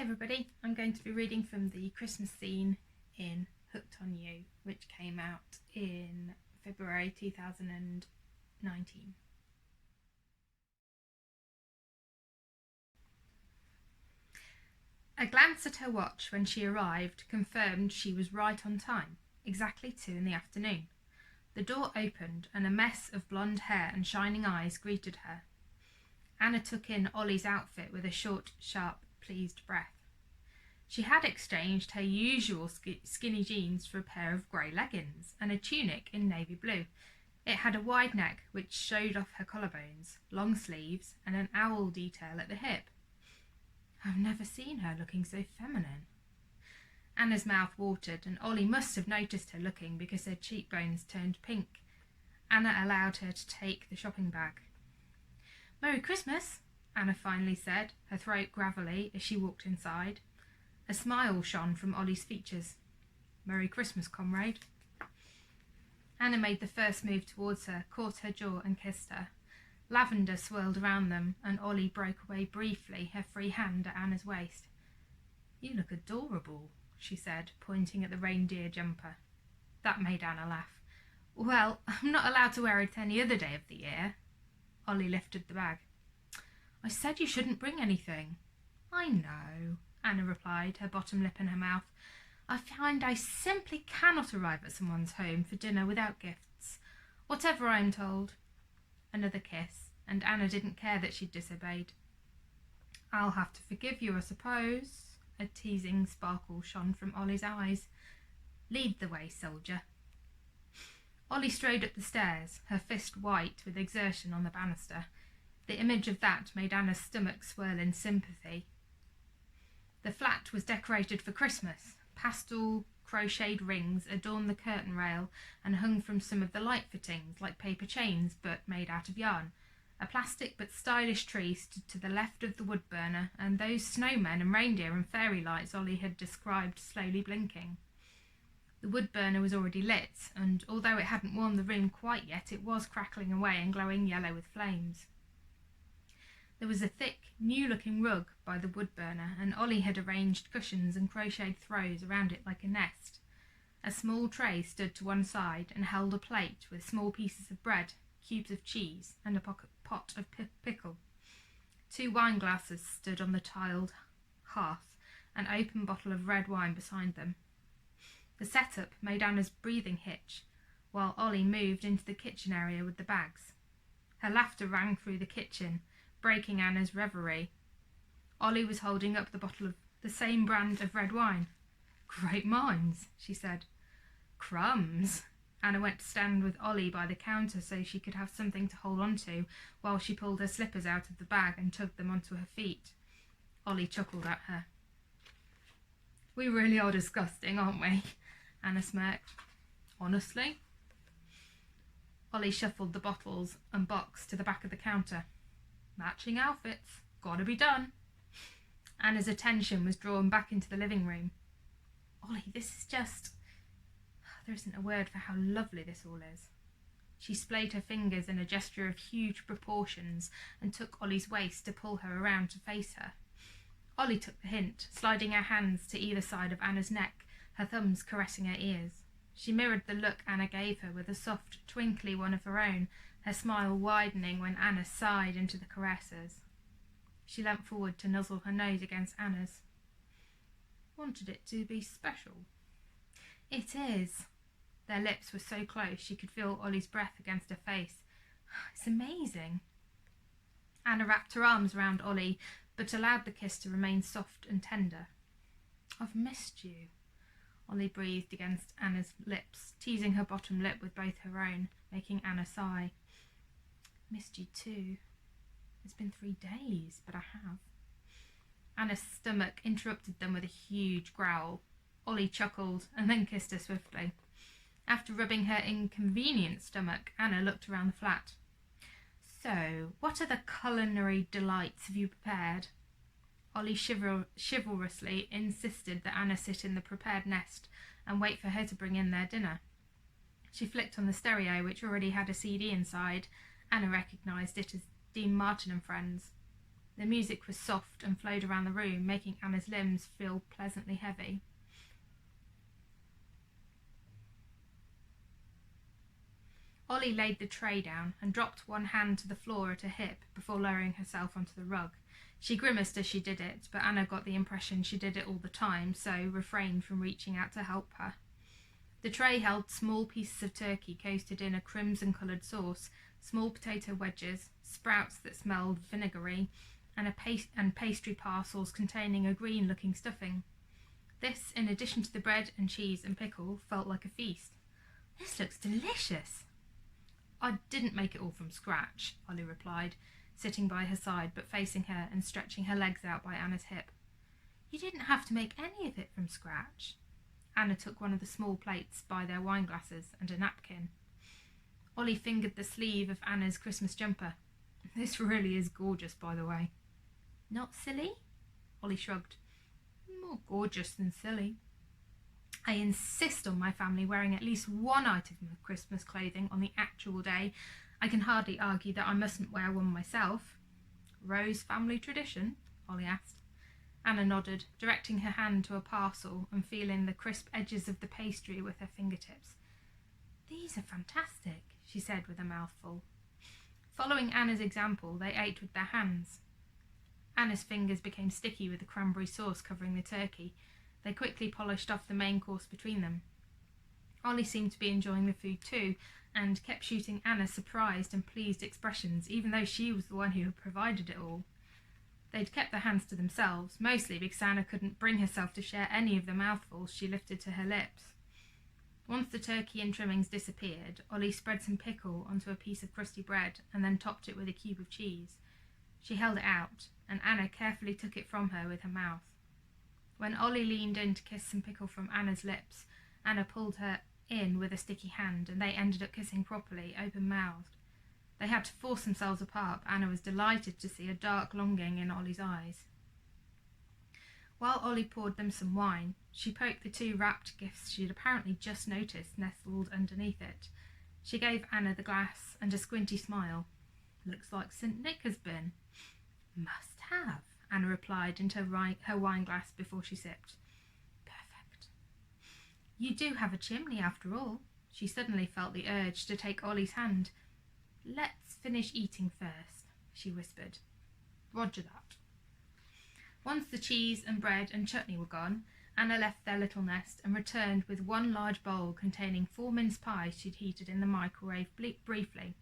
everybody, I'm going to be reading from the Christmas scene in Hooked on You, which came out in February 2019. A glance at her watch when she arrived confirmed she was right on time, exactly 2 in the afternoon. The door opened and a mess of blonde hair and shining eyes greeted her. Anna took in Ollie's outfit with a short, sharp, pleased breath. She had exchanged her usual skinny jeans for a pair of grey leggings and a tunic in navy blue. It had a wide neck which showed off her collarbones, long sleeves, and an owl detail at the hip. I've never seen her looking so feminine. Anna's mouth watered, and Ollie must have noticed her looking because her cheekbones turned pink. Anna allowed her to take the shopping bag. "Merry Christmas," Anna finally said, her throat gravelly as she walked inside. A smile shone from Ollie's features. "Merry Christmas, comrade." Anna made the first move towards her, caught her jaw and kissed her. Lavender swirled around them, and Ollie broke away briefly, her free hand at Anna's waist. "You look adorable," she said, pointing at the reindeer jumper. That made Anna laugh. "Well, I'm not allowed to wear it any other day of the year." Ollie lifted the bag. "I said you shouldn't bring anything." "I know," Anna replied, her bottom lip in her mouth. "I find I simply cannot arrive at someone's home for dinner without gifts, whatever I am told." Another kiss, and Anna didn't care that she'd disobeyed. "I'll have to forgive you, I suppose." A teasing sparkle shone from Ollie's eyes. "Lead the way, soldier." Ollie strode up the stairs, her fist white with exertion on the banister. The image of that made Anna's stomach swirl in sympathy. The flat was decorated for Christmas. Pastel crocheted rings adorned the curtain rail and hung from some of the light fittings like paper chains but made out of yarn. A plastic but stylish tree stood to the left of the wood burner, and those snowmen and reindeer and fairy lights Ollie had described slowly blinking. The wood burner was already lit, and although it hadn't warmed the room quite yet, it was crackling away and glowing yellow with flames. There was a thick, new-looking rug by the wood burner, and Ollie had arranged cushions and crocheted throws around it like a nest. A small tray stood to one side and held a plate with small pieces of bread, cubes of cheese, and a pot of pickle. 2 wine glasses stood on the tiled hearth, an open bottle of red wine beside them. The setup made Anna's breathing hitch, while Ollie moved into the kitchen area with the bags. Her laughter rang through the kitchen, breaking Anna's reverie. Ollie was holding up the bottle of the same brand of red wine. "Great minds," she said. "Crumbs." Anna went to stand with Ollie by the counter so she could have something to hold on to while she pulled her slippers out of the bag and tugged them onto her feet. Ollie chuckled at her. "We really are disgusting, aren't we?" Anna smirked. "Honestly?" Ollie shuffled the bottles and box to the back of the counter. "Matching outfits. Gotta be done." Anna's attention was drawn back into the living room. "Ollie, this is just... there isn't a word for how lovely this all is." She splayed her fingers in a gesture of huge proportions and took Ollie's waist to pull her around to face her. Ollie took the hint, sliding her hands to either side of Anna's neck, her thumbs caressing her ears. She mirrored the look Anna gave her with a soft, twinkly one of her own, her smile widening when Anna sighed into the caresses. She leant forward to nuzzle her nose against Anna's. "Wanted it to be special?" "It is." Their lips were so close she could feel Ollie's breath against her face. "It's amazing." Anna wrapped her arms around Ollie, but allowed the kiss to remain soft and tender. "I've missed you," Ollie breathed against Anna's lips, teasing her bottom lip with both her own, making Anna sigh. "Missed you too. It's been 3 days, but I have." Anna's stomach interrupted them with a huge growl. Ollie chuckled and then kissed her swiftly. After rubbing her inconvenient stomach, Anna looked around the flat. "So, what other culinary delights have you prepared?" Ollie chivalrously insisted that Anna sit in the prepared nest and wait for her to bring in their dinner. She flicked on the stereo, which already had a CD inside. Anna recognised it as Dean Martin and Friends. The music was soft and flowed around the room, making Anna's limbs feel pleasantly heavy. Ollie laid the tray down and dropped one hand to the floor at her hip before lowering herself onto the rug. She grimaced as she did it, but Anna got the impression she did it all the time, so refrained from reaching out to help her. The tray held small pieces of turkey coated in a crimson-coloured sauce, small potato wedges, sprouts that smelled vinegary, and pastry parcels containing a green-looking stuffing. This, in addition to the bread and cheese and pickle, felt like a feast. "This looks delicious." "I didn't make it all from scratch," Ollie replied, sitting by her side but facing her and stretching her legs out by Anna's hip. "You didn't have to make any of it from scratch." Anna took one of the small plates by their wine glasses and a napkin. Ollie fingered the sleeve of Anna's Christmas jumper. "This really is gorgeous, by the way." "Not silly?" Ollie shrugged. "More gorgeous than silly. I insist on my family wearing at least one item of Christmas clothing on the actual day. I can hardly argue that I mustn't wear one myself." "Rose family tradition?" Ollie asked. Anna nodded, directing her hand to a parcel and feeling the crisp edges of the pastry with her fingertips. "These are fantastic," she said with a mouthful. Following Anna's example, they ate with their hands. Anna's fingers became sticky with the cranberry sauce covering the turkey. They quickly polished off the main course between them. Ollie seemed to be enjoying the food too, and kept shooting Anna surprised and pleased expressions, even though she was the one who had provided it all. They'd kept their hands to themselves, mostly because Anna couldn't bring herself to share any of the mouthfuls she lifted to her lips. Once the turkey and trimmings disappeared, Ollie spread some pickle onto a piece of crusty bread and then topped it with a cube of cheese. She held it out, and Anna carefully took it from her with her mouth. When Ollie leaned in to kiss some pickle from Anna's lips, Anna pulled her in with a sticky hand, and they ended up kissing properly, open-mouthed. They had to force themselves apart, but Anna was delighted to see a dark longing in Ollie's eyes. While Ollie poured them some wine, she poked the two wrapped gifts she'd apparently just noticed nestled underneath it. She gave Anna the glass and a squinty smile. "Looks like St. Nick has been." "Must have," Anna replied into her wine glass before she sipped. "Perfect." "You do have a chimney after all." She suddenly felt the urge to take Ollie's hand. "Let's finish eating first," she whispered. "Roger that." Once the cheese and bread and chutney were gone, Anna left their little nest and returned with one large bowl containing 4 mince pies she'd heated in the microwave briefly.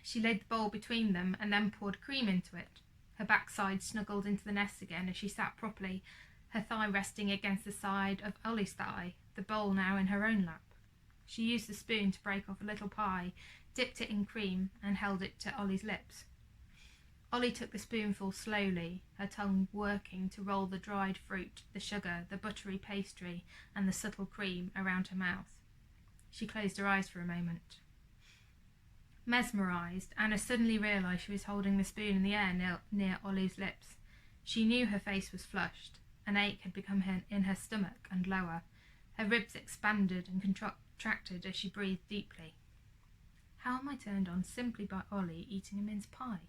She laid the bowl between them and then poured cream into it. Her backside snuggled into the nest again as she sat properly, her thigh resting against the side of Ollie's thigh, the bowl now in her own lap. She used the spoon to break off a little pie, dipped it in cream, and held it to Ollie's lips. Ollie took the spoonful slowly, her tongue working to roll the dried fruit, the sugar, the buttery pastry, and the subtle cream around her mouth. She closed her eyes for a moment. Mesmerised, Anna suddenly realised she was holding the spoon in the air near Ollie's lips. She knew her face was flushed. An ache had become in her stomach and lower. Her ribs expanded and contracted as she breathed deeply. How am I turned on simply by Ollie eating a mince pie?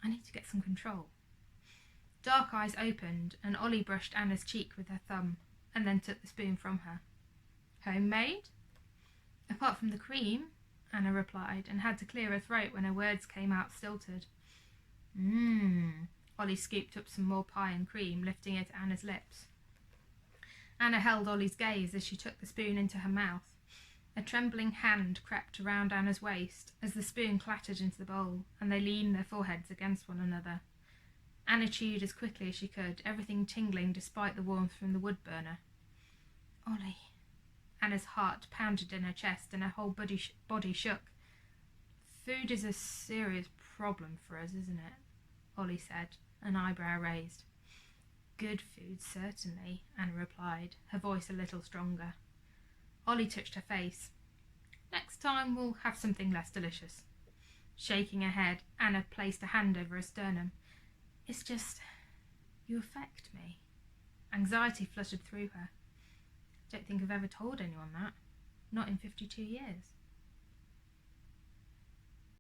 I need to get some control. Dark eyes opened, and Ollie brushed Anna's cheek with her thumb, and then took the spoon from her. "Homemade?" "Apart from the cream," Anna replied, and had to clear her throat when her words came out stilted. Ollie scooped up some more pie and cream, lifting it to Anna's lips. Anna held Ollie's gaze as she took the spoon into her mouth. A trembling hand crept around Anna's waist as the spoon clattered into the bowl, and they leaned their foreheads against one another. Anna chewed as quickly as she could, everything tingling despite the warmth from the wood burner. "Ollie." Anna's heart pounded in her chest and her whole body shook. "Food is a serious problem for us, isn't it?" Ollie said, an eyebrow raised. "Good food, certainly," Anna replied, her voice a little stronger. Ollie touched her face. "Next time we'll have something less delicious." Shaking her head, Anna placed a hand over her sternum. "It's just, you affect me." Anxiety fluttered through her. "Don't think I've ever told anyone that. Not in 52 years.